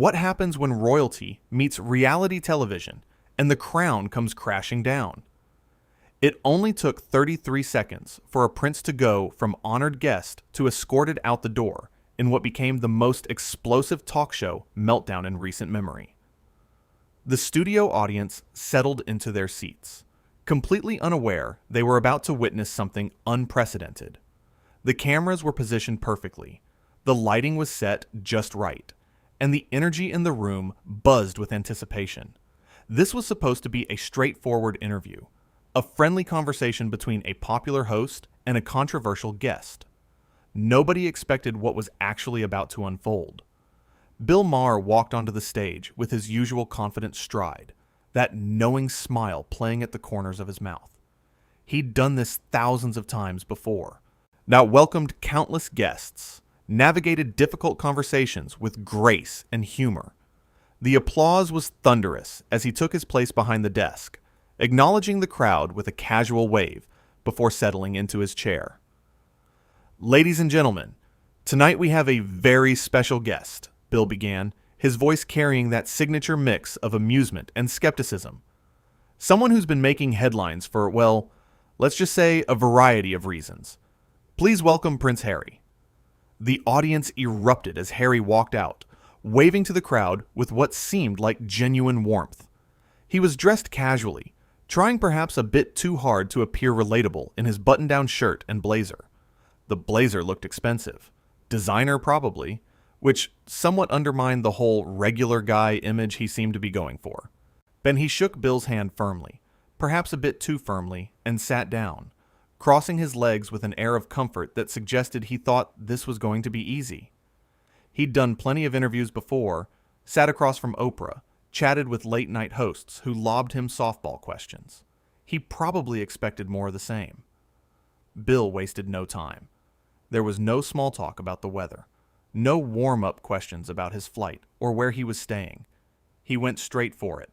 What happens when royalty meets reality television and the crown comes crashing down? It only took 33 seconds for a prince to go from honored guest to escorted out the door in what became the most explosive talk show meltdown in recent memory. The studio audience settled into their seats, completely unaware they were about to witness something unprecedented. The cameras were positioned perfectly, the lighting was set just right, and the energy in the room buzzed with anticipation. This was supposed to be a straightforward interview, a friendly conversation between a popular host and a controversial guest. Nobody expected what was actually about to unfold. Bill Maher walked onto the stage with his usual confident stride, that knowing smile playing at the corners of his mouth. He'd done this thousands of times before. Now welcomed countless guests, navigated difficult conversations with grace and humor. The applause was thunderous as he took his place behind the desk, acknowledging the crowd with a casual wave before settling into his chair. Ladies and gentlemen, tonight we have a very special guest, Bill began, his voice carrying that signature mix of amusement and skepticism. Someone who's been making headlines for, well, let's just say a variety of reasons. Please welcome Prince Harry. The audience erupted as Harry walked out, waving to the crowd with what seemed like genuine warmth. He was dressed casually, trying perhaps a bit too hard to appear relatable in his button-down shirt and blazer. The blazer looked expensive. Designer probably, which somewhat undermined the whole regular guy image he seemed to be going for. Then he shook Bill's hand firmly, perhaps a bit too firmly, and sat down, crossing his legs with an air of comfort that suggested he thought this was going to be easy. He'd done plenty of interviews before, sat across from Oprah, chatted with late-night hosts who lobbed him softball questions. He probably expected more of the same. Bill wasted no time. There was no small talk about the weather, no warm-up questions about his flight or where he was staying. He went straight for it.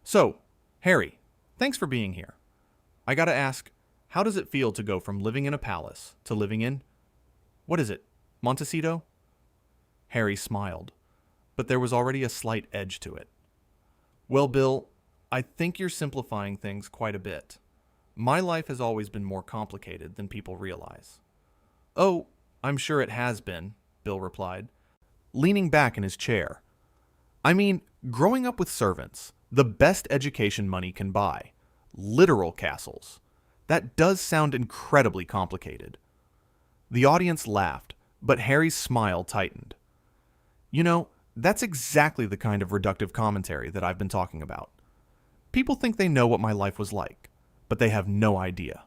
So, Harry, thanks for being here. I gotta ask, how does it feel to go from living in a palace to living in, what is it, Montecito? Harry smiled, but there was already a slight edge to it. Well, Bill, I think you're simplifying things quite a bit. My life has always been more complicated than people realize. Oh, I'm sure it has been, Bill replied, leaning back in his chair. I mean, growing up with servants, the best education money can buy. Literal castles. That does sound incredibly complicated. The audience laughed, but Harry's smile tightened. You know, that's exactly the kind of reductive commentary that I've been talking about. People think they know what my life was like, but they have no idea.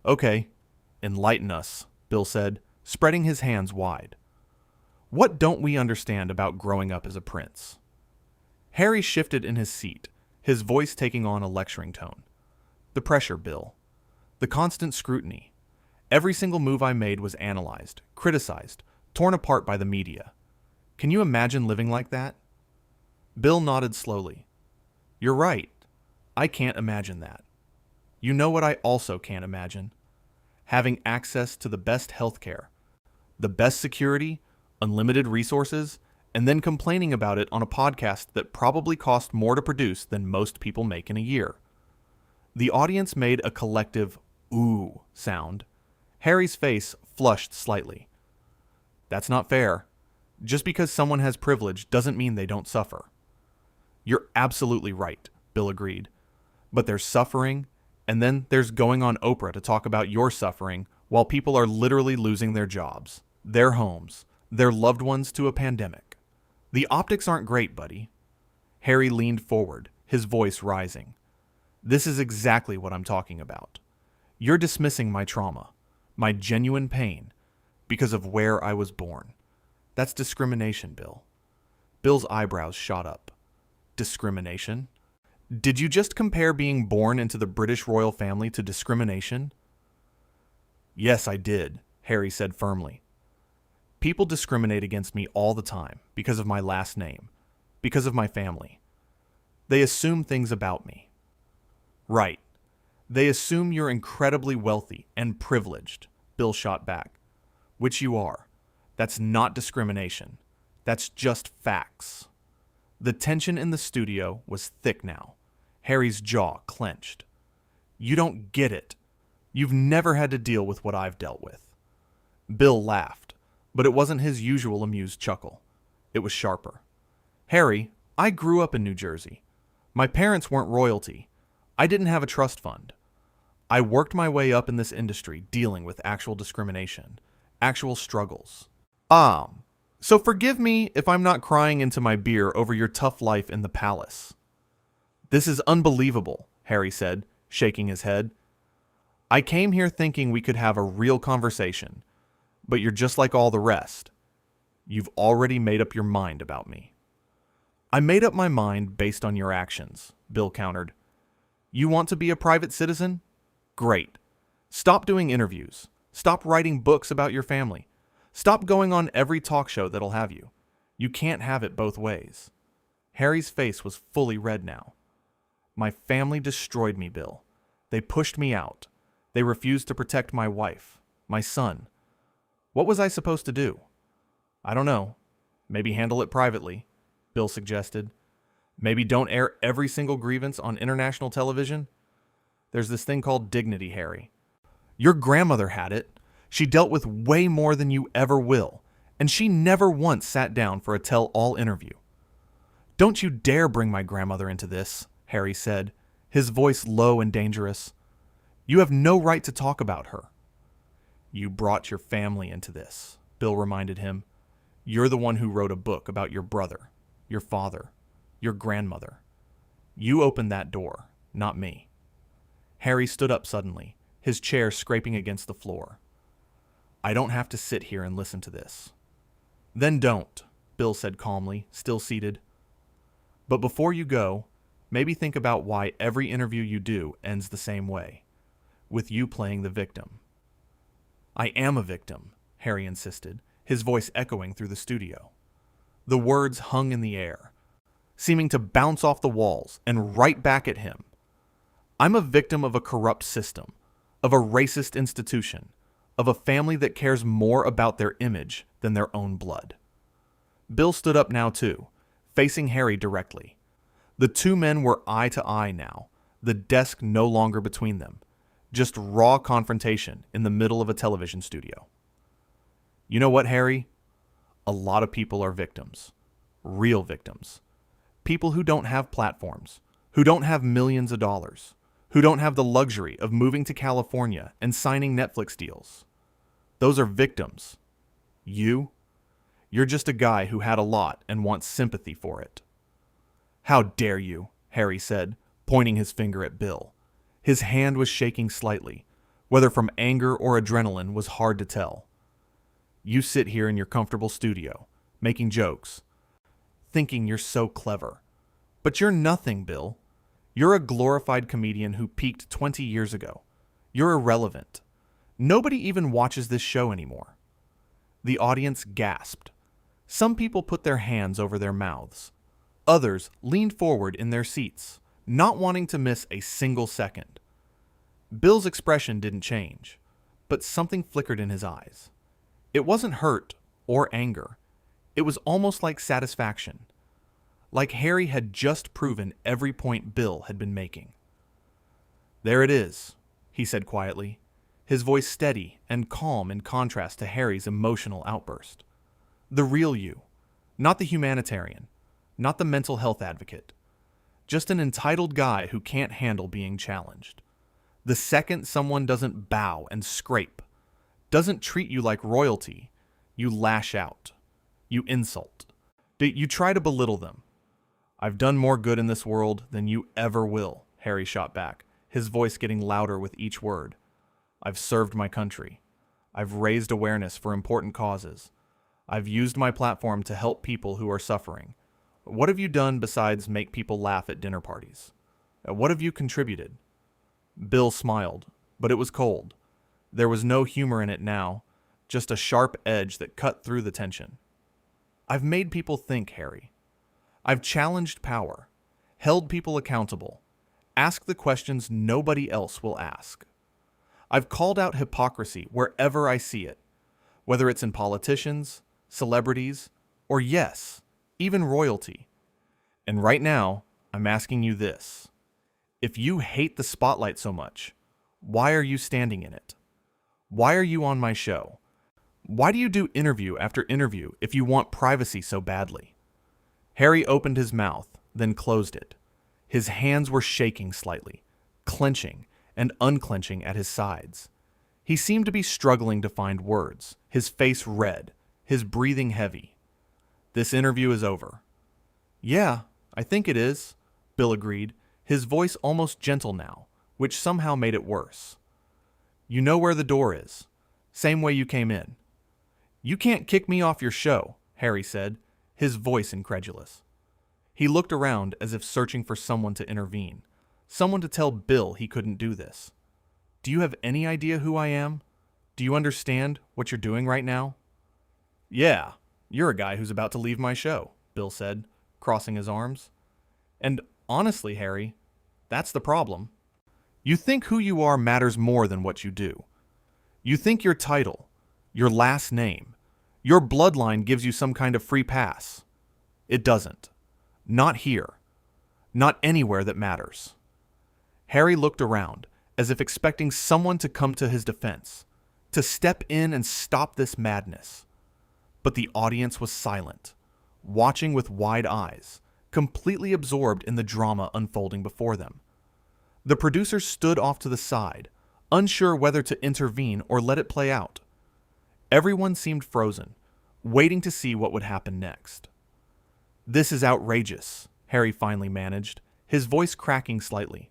Okay, enlighten us, Bill said, spreading his hands wide. What don't we understand about growing up as a prince? Harry shifted in his seat, his voice taking on a lecturing tone. The pressure, Bill. The constant scrutiny. Every single move I made was analyzed, criticized, torn apart by the media. Can you imagine living like that? Bill nodded slowly. You're right. I can't imagine that. You know what I also can't imagine? Having access to the best healthcare, the best security, unlimited resources, and then complaining about it on a podcast that probably cost more to produce than most people make in a year. The audience made a collective ooh sound. Harry's face flushed slightly. That's not fair. Just because someone has privilege doesn't mean they don't suffer. You're absolutely right, Bill agreed. But there's suffering, and then there's going on Oprah to talk about your suffering while people are literally losing their jobs, their homes, their loved ones to a pandemic. The optics aren't great, buddy. Harry leaned forward, his voice rising. This is exactly what I'm talking about. You're dismissing my trauma, my genuine pain, because of where I was born. That's discrimination, Bill. Bill's eyebrows shot up. Discrimination? Did you just compare being born into the British royal family to discrimination? Yes, I did, Harry said firmly. People discriminate against me all the time because of my last name, because of my family. They assume things about me. Right. They assume you're incredibly wealthy and privileged, Bill shot back. Which you are. That's not discrimination. That's just facts. The tension in the studio was thick now. Harry's jaw clenched. You don't get it. You've never had to deal with what I've dealt with. Bill laughed, but it wasn't his usual amused chuckle. It was sharper. Harry, I grew up in New Jersey. My parents weren't royalty. I didn't have a trust fund. I worked my way up in this industry dealing with actual discrimination, actual struggles. So forgive me if I'm not crying into my beer over your tough life in the palace. This is unbelievable, Harry said, shaking his head. I came here thinking we could have a real conversation, but you're just like all the rest. You've already made up your mind about me. I made up my mind based on your actions, Bill countered. You want to be a private citizen? Great. Stop doing interviews. Stop writing books about your family. Stop going on every talk show that'll have you. You can't have it both ways. Harry's face was fully red now. My family destroyed me, Bill. They pushed me out. They refused to protect my wife, my son. What was I supposed to do? I don't know. Maybe handle it privately, Bill suggested. Maybe don't air every single grievance on international television. There's this thing called dignity, Harry. Your grandmother had it. She dealt with way more than you ever will, and she never once sat down for a tell-all interview. Don't you dare bring my grandmother into this, Harry said, his voice low and dangerous. You have no right to talk about her. You brought your family into this, Bill reminded him. You're the one who wrote a book about your brother, your father, your grandmother. You opened that door, not me. Harry stood up suddenly, his chair scraping against the floor. I don't have to sit here and listen to this. Then don't, Bill said calmly, still seated. But before you go, maybe think about why every interview you do ends the same way, with you playing the victim. I am a victim, Harry insisted, his voice echoing through the studio. The words hung in the air, seeming to bounce off the walls and right back at him. I'm a victim of a corrupt system, of a racist institution, of a family that cares more about their image than their own blood. Bill stood up now too, facing Harry directly. The two men were eye to eye now, the desk no longer between them, just raw confrontation in the middle of a television studio. You know what, Harry? A lot of people are victims. Real victims. People who don't have platforms, who don't have millions of dollars, who don't have the luxury of moving to California and signing Netflix deals. Those are victims. You're just a guy who had a lot and wants sympathy for it. How dare you, Harry said, pointing his finger at Bill. His hand was shaking slightly. Whether from anger or adrenaline was hard to tell. You sit here in your comfortable studio, making jokes, thinking you're so clever. But you're nothing, Bill. You're a glorified comedian who peaked 20 years ago. You're irrelevant. Nobody even watches this show anymore. The audience gasped. Some people put their hands over their mouths. Others leaned forward in their seats, not wanting to miss a single second. Bill's expression didn't change, but something flickered in his eyes. It wasn't hurt or anger. It was almost like satisfaction. Like Harry had just proven every point Bill had been making. There it is, he said quietly, his voice steady and calm in contrast to Harry's emotional outburst. The real you, not the humanitarian, not the mental health advocate. Just an entitled guy who can't handle being challenged. The second someone doesn't bow and scrape, doesn't treat you like royalty, you lash out. You insult. You try to belittle them. I've done more good in this world than you ever will, Harry shot back, his voice getting louder with each word. I've served my country. I've raised awareness for important causes. I've used my platform to help people who are suffering. What have you done besides make people laugh at dinner parties? What have you contributed? Bill smiled, but it was cold. There was no humor in it now, just a sharp edge that cut through the tension. I've made people think, Harry. I've challenged power, held people accountable, asked the questions nobody else will ask. I've called out hypocrisy wherever I see it, whether it's in politicians, celebrities, or yes, even royalty. And right now, I'm asking you this. If you hate the spotlight so much, why are you standing in it? Why are you on my show? Why do you do interview after interview if you want privacy so badly? Harry opened his mouth, then closed it. His hands were shaking slightly, clenching and unclenching at his sides. He seemed to be struggling to find words, his face red, his breathing heavy. This interview is over. Yeah, I think it is, Bill agreed, his voice almost gentle now, which somehow made it worse. You know where the door is. Same way you came in. You can't kick me off your show, Harry said, his voice incredulous. He looked around as if searching for someone to intervene, someone to tell Bill he couldn't do this. Do you have any idea who I am? Do you understand what you're doing right now? Yeah, you're a guy who's about to leave my show, Bill said, crossing his arms. And honestly, Harry, that's the problem. You think who you are matters more than what you do. You think your title, your last name, your bloodline gives you some kind of free pass. It doesn't. Not here. Not anywhere that matters. Harry looked around, as if expecting someone to come to his defense, to step in and stop this madness. But the audience was silent, watching with wide eyes, completely absorbed in the drama unfolding before them. The producers stood off to the side, unsure whether to intervene or let it play out. Everyone seemed frozen, waiting to see what would happen next. This is outrageous, Harry finally managed, his voice cracking slightly.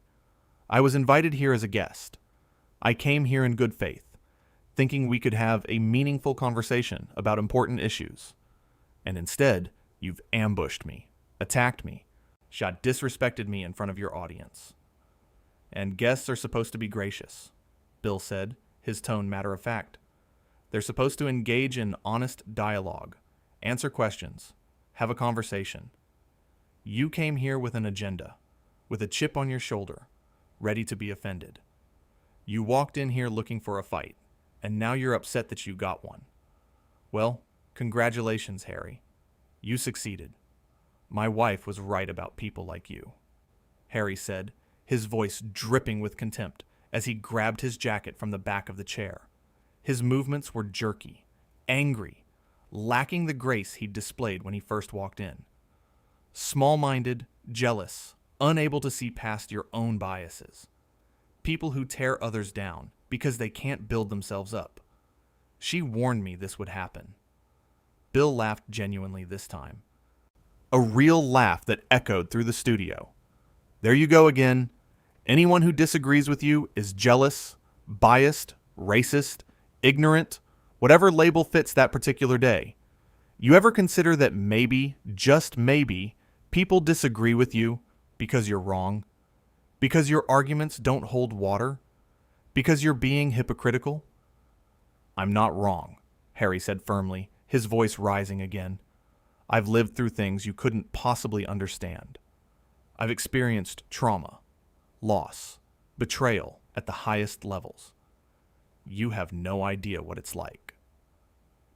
I was invited here as a guest. I came here in good faith, thinking we could have a meaningful conversation about important issues. And instead, you've ambushed me, attacked me, disrespected me in front of your audience. And guests are supposed to be gracious, Bill said, his tone matter of fact. They're supposed to engage in honest dialogue, answer questions, have a conversation. You came here with an agenda, with a chip on your shoulder, ready to be offended. You walked in here looking for a fight, and now you're upset that you got one. Well, congratulations, Harry. You succeeded. My wife was right about people like you, Harry said, his voice dripping with contempt as he grabbed his jacket from the back of the chair. His movements were jerky, angry, lacking the grace he'd displayed when he first walked in. Small-minded, jealous, unable to see past your own biases. People who tear others down because they can't build themselves up. She warned me this would happen. Bill laughed genuinely this time. A real laugh that echoed through the studio. There you go again. Anyone who disagrees with you is jealous, biased, racist, ignorant, whatever label fits that particular day. You ever consider that maybe, just maybe, people disagree with you because you're wrong? Because your arguments don't hold water? Because you're being hypocritical? I'm not wrong, Harry said firmly, his voice rising again. I've lived through things you couldn't possibly understand. I've experienced trauma, loss, betrayal at the highest levels. You have no idea what it's like.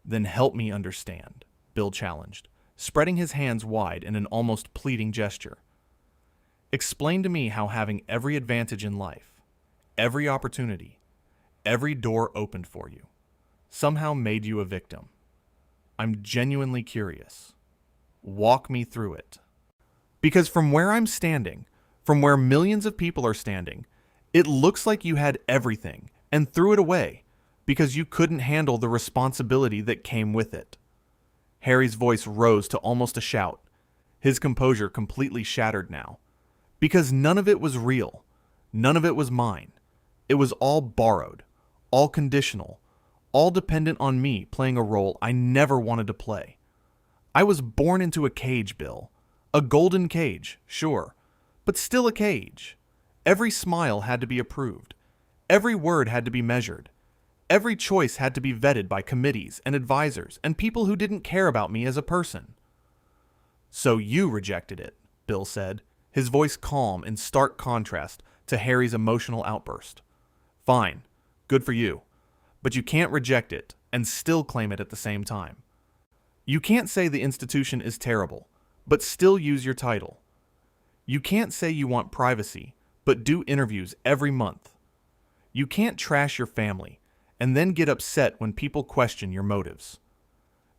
Then help me understand, Bill challenged, spreading his hands wide in an almost pleading gesture. Explain to me how having every advantage in life, every opportunity, every door opened for you, somehow made you a victim. I'm genuinely curious. Walk me through it. Because from where I'm standing, from where millions of people are standing, it looks like you had everything and threw it away because you couldn't handle the responsibility that came with it. Harry's voice rose to almost a shout, his composure completely shattered now. Because none of it was real. None of it was mine. It was all borrowed, all conditional, all dependent on me playing a role I never wanted to play. I was born into a cage, Bill. A golden cage, sure, but still a cage. Every smile had to be approved. Every word had to be measured. Every choice had to be vetted by committees and advisors and people who didn't care about me as a person. So you rejected it, Bill said, his voice calm in stark contrast to Harry's emotional outburst. Fine, good for you, but you can't reject it and still claim it at the same time. You can't say the institution is terrible, but still use your title. You can't say you want privacy, but do interviews every month. You can't trash your family and then get upset when people question your motives.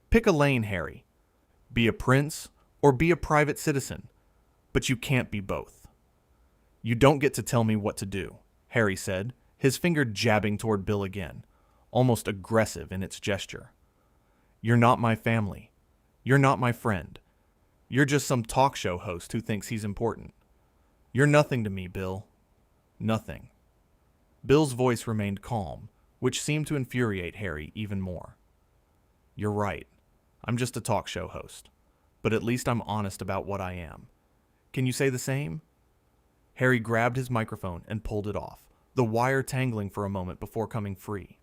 Pick a lane, Harry. Be a prince or be a private citizen, but you can't be both. You don't get to tell me what to do, Harry said, his finger jabbing toward Bill again, almost aggressive in its gesture. You're not my family. You're not my friend. You're just some talk show host who thinks he's important. You're nothing to me, Bill. Nothing. Bill's voice remained calm, which seemed to infuriate Harry even more. You're right. I'm just a talk show host, but at least I'm honest about what I am. Can you say the same? Harry grabbed his microphone and pulled it off, the wire tangling for a moment before coming free.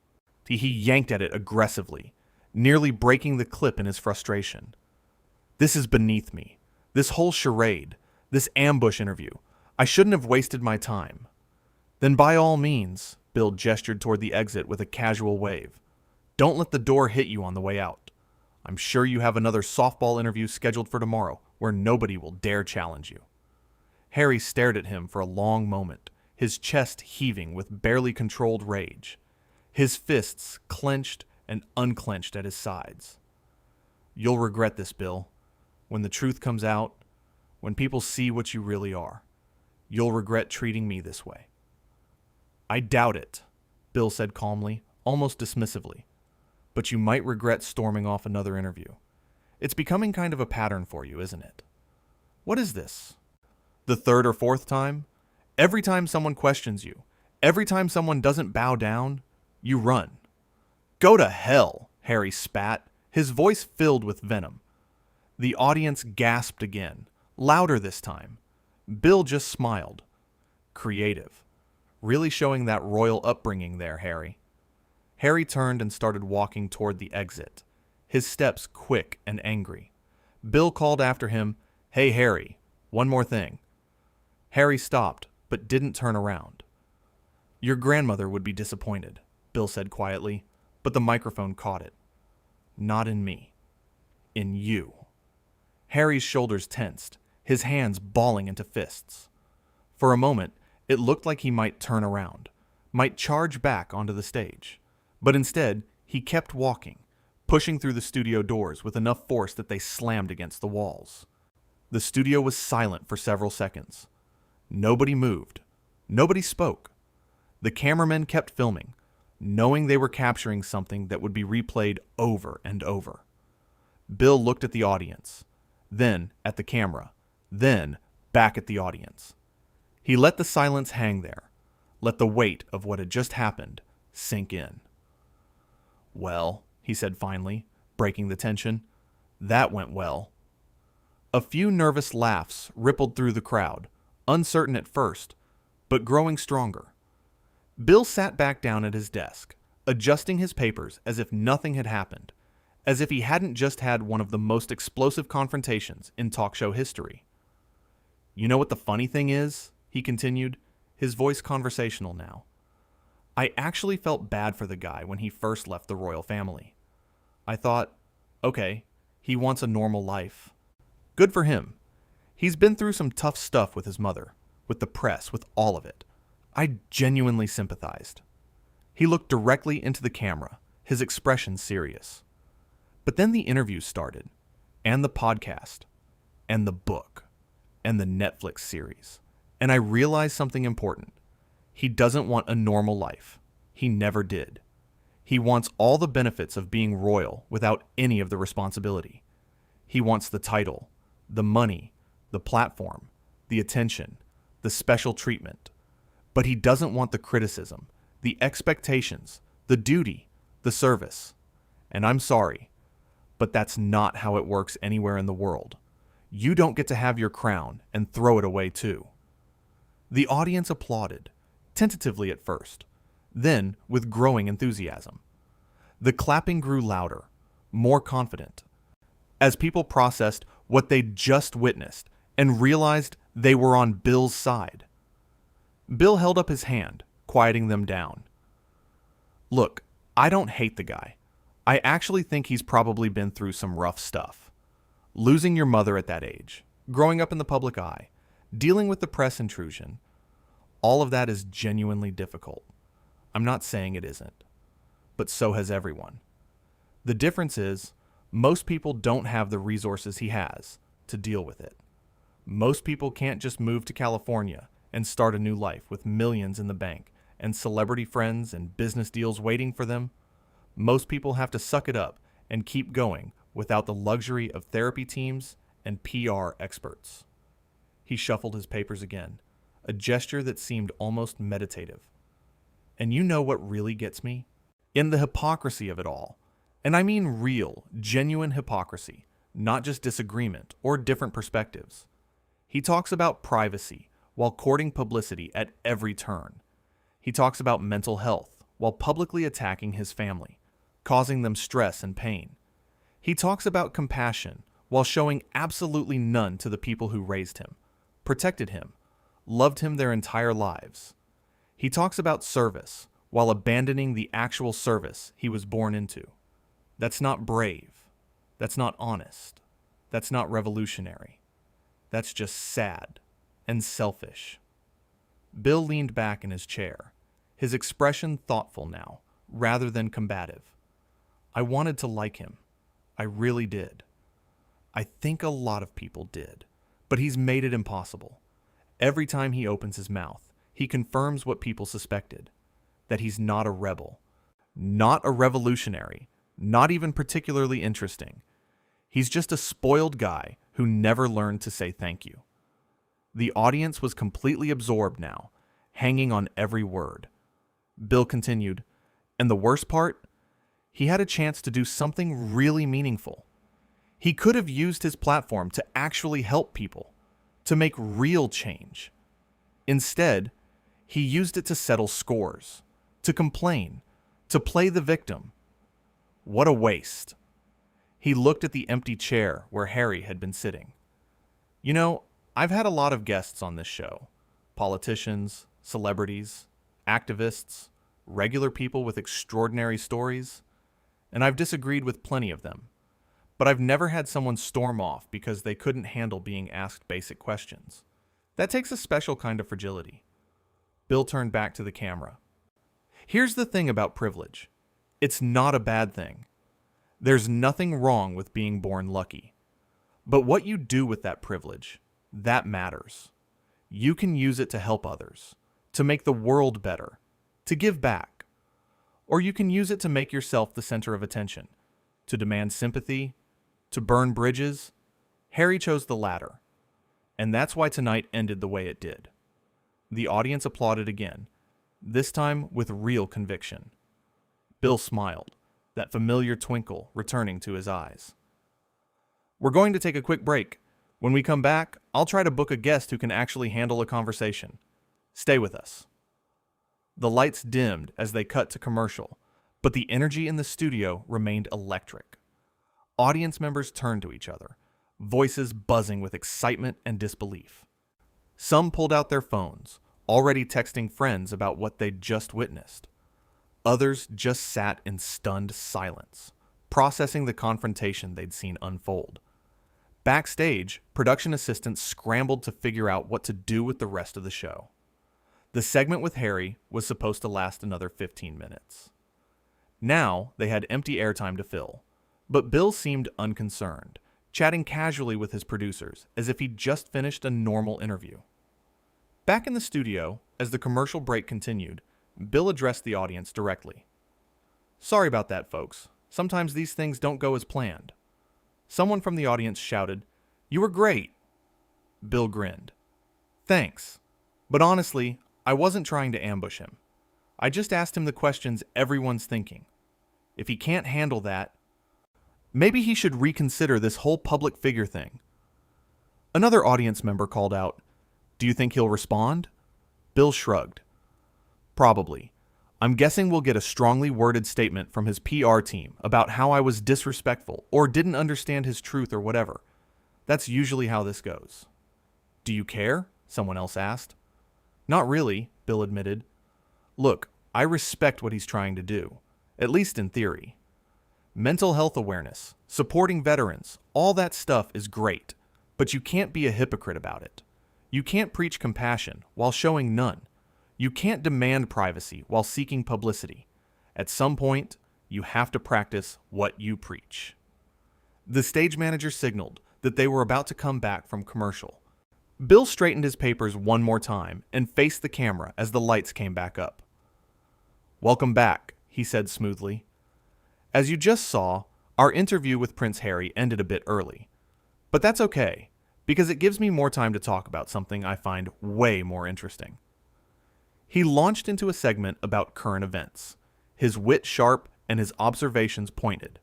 He yanked at it aggressively, nearly breaking the clip in his frustration. This is beneath me. This whole charade, this ambush interview. I shouldn't have wasted my time. Then by all means, Bill gestured toward the exit with a casual wave. Don't let the door hit you on the way out. I'm sure you have another softball interview scheduled for tomorrow where nobody will dare challenge you. Harry stared at him for a long moment, his chest heaving with barely controlled rage, his fists clenched and unclenched at his sides. You'll regret this, Bill. When the truth comes out, when people see what you really are, you'll regret treating me this way. I doubt it, Bill said calmly, almost dismissively. But you might regret storming off another interview. It's becoming kind of a pattern for you, isn't it? What is this? The third or fourth time? Every time someone questions you, every time someone doesn't bow down, you run. Go to hell, Harry spat, his voice filled with venom. The audience gasped again, louder this time. Bill just smiled. Creative. Really showing that royal upbringing there, Harry. Harry turned and started walking toward the exit, his steps quick and angry. Bill called after him, Hey, Harry, one more thing. Harry stopped, but didn't turn around. Your grandmother would be disappointed, Bill said quietly, but the microphone caught it. Not in me. In you. Harry's shoulders tensed, his hands balling into fists. For a moment, it looked like he might turn around, might charge back onto the stage. But instead, he kept walking, pushing through the studio doors with enough force that they slammed against the walls. The studio was silent for several seconds. Nobody moved. Nobody spoke. The cameramen kept filming, knowing they were capturing something that would be replayed over and over. Bill looked at the audience, then at the camera, then back at the audience. He let the silence hang there, let the weight of what had just happened sink in. Well, he said finally, breaking the tension, that went well. A few nervous laughs rippled through the crowd, uncertain at first, but growing stronger. Bill sat back down at his desk, adjusting his papers as if nothing had happened, as if he hadn't just had one of the most explosive confrontations in talk show history. You know what the funny thing is? He continued, his voice conversational now. I actually felt bad for the guy when he first left the royal family. I thought, okay, he wants a normal life. Good for him. He's been through some tough stuff with his mother, with the press, with all of it. I genuinely sympathized. He looked directly into the camera, his expression serious. But then the interviews started, and the podcast, and the book, and the Netflix series, and I realized something important. He doesn't want a normal life. He never did. He wants all the benefits of being royal without any of the responsibility. He wants the title, the money, the platform, the attention, the special treatment. But he doesn't want the criticism, the expectations, the duty, the service. And I'm sorry, but that's not how it works anywhere in the world. You don't get to have your crown and throw it away too. The audience applauded, tentatively at first, then with growing enthusiasm. The clapping grew louder, more confident, as people processed what they'd just witnessed and realized they were on Bill's side. Bill held up his hand, quieting them down. Look, I don't hate the guy. I actually think he's probably been through some rough stuff. Losing your mother at that age, growing up in the public eye, dealing with the press intrusion, all of that is genuinely difficult. I'm not saying it isn't, but so has everyone. The difference is, most people don't have the resources he has to deal with it. Most people can't just move to California and start a new life with millions in the bank and celebrity friends and business deals waiting for them. Most people have to suck it up and keep going without the luxury of therapy teams and PR experts. He shuffled his papers again, a gesture that seemed almost meditative. And you know what really gets me? In the hypocrisy of it all. And I mean real, genuine hypocrisy, not just disagreement or different perspectives. He talks about privacy while courting publicity at every turn. He talks about mental health while publicly attacking his family, causing them stress and pain. He talks about compassion while showing absolutely none to the people who raised him, protected him, loved him their entire lives. He talks about service while abandoning the actual service he was born into. That's not brave. That's not honest. That's not revolutionary. That's just sad and selfish. Bill leaned back in his chair, his expression thoughtful now, rather than combative. I wanted to like him. I really did. I think a lot of people did, but he's made it impossible. Every time he opens his mouth, he confirms what people suspected, that he's not a rebel, not a revolutionary, not even particularly interesting. He's just a spoiled guy who never learned to say thank you. The audience was completely absorbed now, hanging on every word. Bill continued, and the worst part? He had a chance to do something really meaningful. He could have used his platform to actually help people, to make real change. Instead, he used it to settle scores, to complain, to play the victim. What a waste. He looked at the empty chair where Harry had been sitting. You know, I've had a lot of guests on this show. Politicians, celebrities, activists, regular people with extraordinary stories, and I've disagreed with plenty of them. But I've never had someone storm off because they couldn't handle being asked basic questions. That takes a special kind of fragility. Bill turned back to the camera. Here's the thing about privilege. It's not a bad thing. There's nothing wrong with being born lucky. But what you do with that privilege, that matters. You can use it to help others, to make the world better, to give back. Or you can use it to make yourself the center of attention, to demand sympathy, to burn bridges. Harry chose the latter. And that's why tonight ended the way it did. The audience applauded again, this time with real conviction. Bill smiled, that familiar twinkle returning to his eyes. We're going to take a quick break. When we come back, I'll try to book a guest who can actually handle a conversation. Stay with us. The lights dimmed as they cut to commercial, but the energy in the studio remained electric. Audience members turned to each other, voices buzzing with excitement and disbelief. Some pulled out their phones, already texting friends about what they'd just witnessed. Others just sat in stunned silence, processing the confrontation they'd seen unfold. Backstage, production assistants scrambled to figure out what to do with the rest of the show. The segment with Harry was supposed to last another 15 minutes. Now, they had empty airtime to fill, but Bill seemed unconcerned, chatting casually with his producers as if he'd just finished a normal interview. Back in the studio, as the commercial break continued, Bill addressed the audience directly. Sorry about that, folks. Sometimes these things don't go as planned. Someone from the audience shouted, "You were great." Bill grinned. Thanks. But honestly, I wasn't trying to ambush him. I just asked him the questions everyone's thinking. If he can't handle that, maybe he should reconsider this whole public figure thing. Another audience member called out, "Do you think he'll respond?" Bill shrugged. Probably. I'm guessing we'll get a strongly worded statement from his PR team about how I was disrespectful or didn't understand his truth or whatever. That's usually how this goes. Do you care? Someone else asked. Not really, Bill admitted. Look, I respect what he's trying to do, at least in theory. Mental health awareness, supporting veterans, all that stuff is great, but you can't be a hypocrite about it. You can't preach compassion while showing none. You can't demand privacy while seeking publicity. At some point, you have to practice what you preach. The stage manager signaled that they were about to come back from commercial. Bill straightened his papers one more time and faced the camera as the lights came back up. "Welcome back," he said smoothly. "As you just saw, our interview with Prince Harry ended a bit early. But that's okay, because it gives me more time to talk about something I find way more interesting." He launched into a segment about current events, his wit sharp and his observations pointed.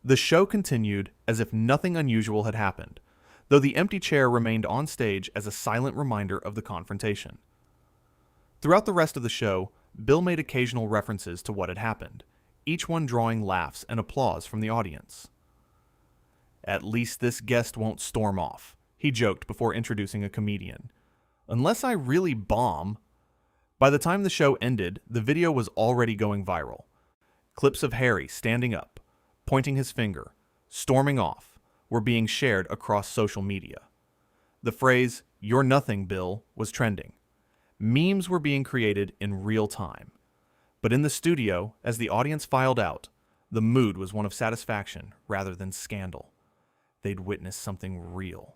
The show continued as if nothing unusual had happened, though the empty chair remained on stage as a silent reminder of the confrontation. Throughout the rest of the show, Bill made occasional references to what had happened, each one drawing laughs and applause from the audience. "At least this guest won't storm off," he joked before introducing a comedian. "Unless I really bomb." By the time the show ended, the video was already going viral. Clips of Harry standing up, pointing his finger, storming off, were being shared across social media. The phrase, "You're nothing, Bill," was trending. Memes were being created in real time. But in the studio, as the audience filed out, the mood was one of satisfaction rather than scandal. They'd witnessed something real,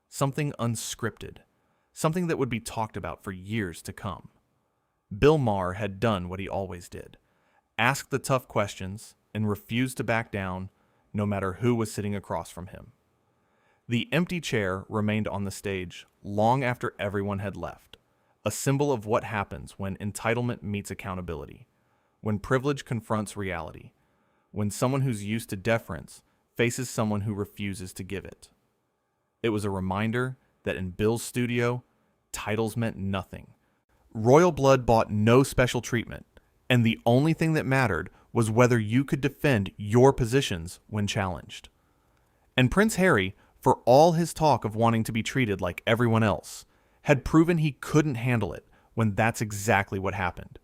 something unscripted, something that would be talked about for years to come. Bill Maher had done what he always did, asked the tough questions, and refused to back down, no matter who was sitting across from him. The empty chair remained on the stage long after everyone had left, a symbol of what happens when entitlement meets accountability, when privilege confronts reality, when someone who's used to deference faces someone who refuses to give it. It was a reminder that in Bill's studio, titles meant nothing. Royal blood bought no special treatment, and the only thing that mattered was whether you could defend your positions when challenged. And Prince Harry, for all his talk of wanting to be treated like everyone else, had proven he couldn't handle it when that's exactly what happened.